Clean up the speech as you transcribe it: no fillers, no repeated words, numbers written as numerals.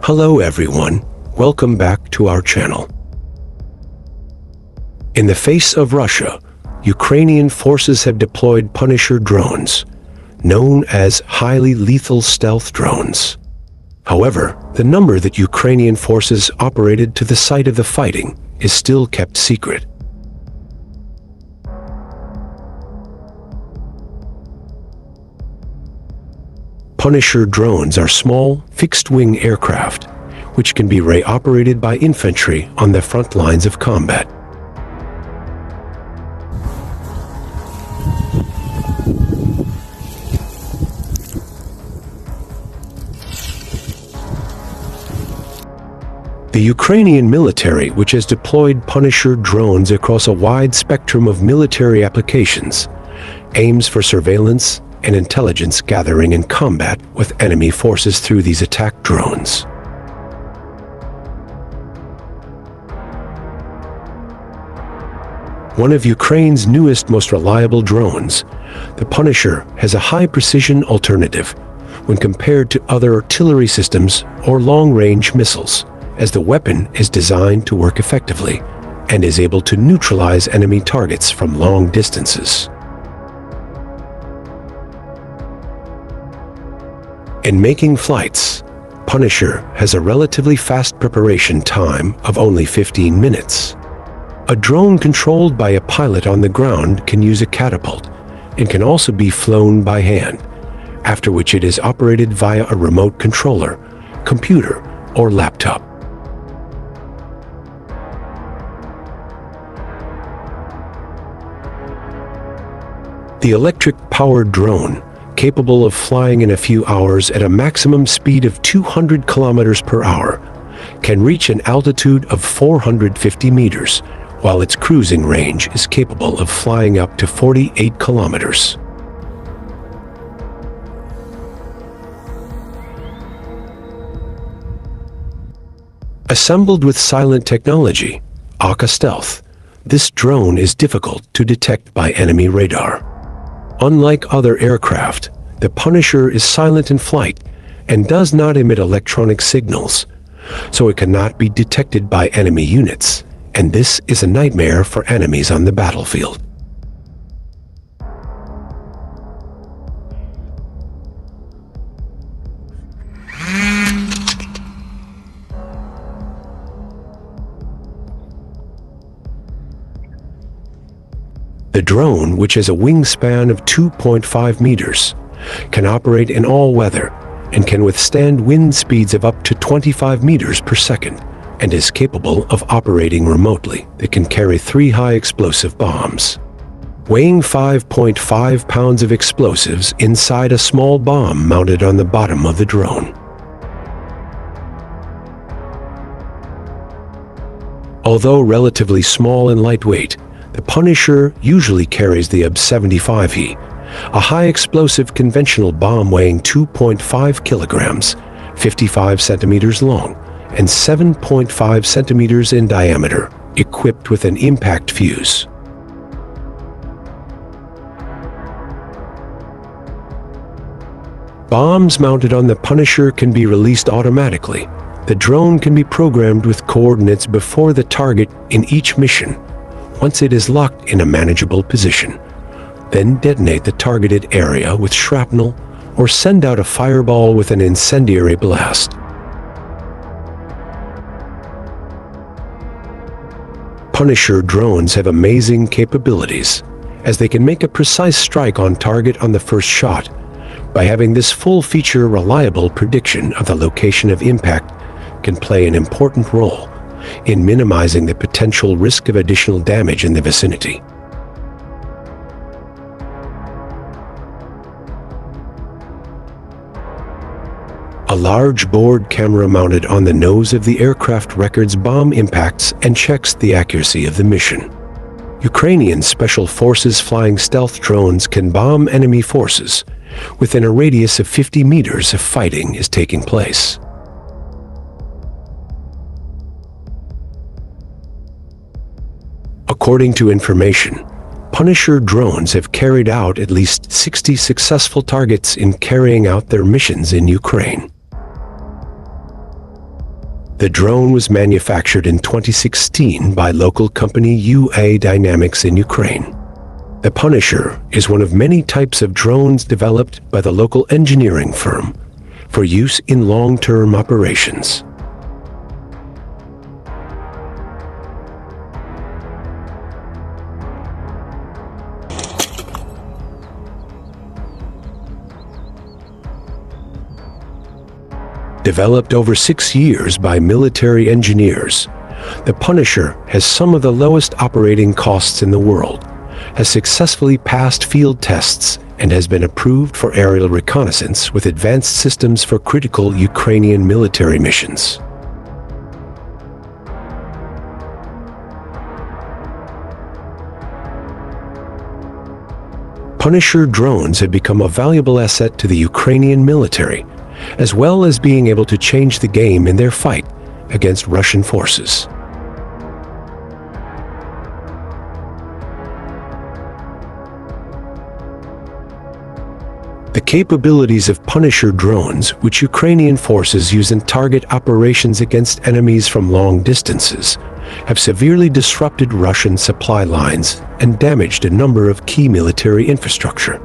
Hello everyone, welcome back to our channel. In the face of Russia, Ukrainian forces have deployed Punisher drones, known as highly lethal stealth drones. However, the number that Ukrainian forces operated to the site of the fighting is still kept secret. Punisher drones are small, fixed-wing aircraft, which can be operated by infantry on the front lines of combat. The Ukrainian military, which has deployed Punisher drones across a wide spectrum of military applications, aims for surveillance and intelligence gathering in combat with enemy forces through these attack drones. One of Ukraine's newest, most reliable drones, the Punisher has a high-precision alternative when compared to other artillery systems or long-range missiles, as the weapon is designed to work effectively and is able to neutralize enemy targets from long distances. In making flights, Punisher has a relatively fast preparation time of only 15 minutes. A drone controlled by a pilot on the ground can use a catapult and can also be flown by hand, after which it is operated via a remote controller, computer, or laptop. The electric-powered drone, capable of flying in a few hours at a maximum speed of 200 kilometers per hour, can reach an altitude of 450 meters, while its cruising range is capable of flying up to 48 kilometers. Assembled with silent technology, Aka Stealth, this drone is difficult to detect by enemy radar. Unlike other aircraft, the Punisher is silent in flight and does not emit electronic signals, so it cannot be detected by enemy units, and this is a nightmare for enemies on the battlefield. The drone, which has a wingspan of 2.5 meters, can operate in all weather and can withstand wind speeds of up to 25 meters per second, and is capable of operating remotely. It can carry 3 high-explosive bombs, weighing 5.5 pounds of explosives inside a small bomb mounted on the bottom of the drone. Although relatively small and lightweight, the Punisher usually carries the UB-75E, a high-explosive conventional bomb weighing 2.5 kilograms, 55 centimeters long, and 7.5 centimeters in diameter, equipped with an impact fuse. Bombs mounted on the Punisher can be released automatically. The drone can be programmed with coordinates before the target in each mission, once it is locked in a manageable position. Then detonate the targeted area with shrapnel or send out a fireball with an incendiary blast. Punisher drones have amazing capabilities, as they can make a precise strike on target on the first shot. By having this full-feature reliable prediction of the location of impact can play an important role in minimizing the potential risk of additional damage in the vicinity. A large board camera mounted on the nose of the aircraft records bomb impacts and checks the accuracy of the mission. Ukrainian Special Forces flying stealth drones can bomb enemy forces within a radius of 50 meters if fighting is taking place. According to information, Punisher drones have carried out at least 60 successful targets in carrying out their missions in Ukraine. The drone was manufactured in 2016 by local company UA Dynamics in Ukraine. The Punisher is one of many types of drones developed by the local engineering firm for use in long-term operations. Developed over 6 years by military engineers, the Punisher has some of the lowest operating costs in the world, has successfully passed field tests, and has been approved for aerial reconnaissance with advanced systems for critical Ukrainian military missions. Punisher drones have become a valuable asset to the Ukrainian military, as well as being able to change the game in their fight against Russian forces. The capabilities of Punisher drones, which Ukrainian forces use in target operations against enemies from long distances, have severely disrupted Russian supply lines and damaged a number of key military infrastructure.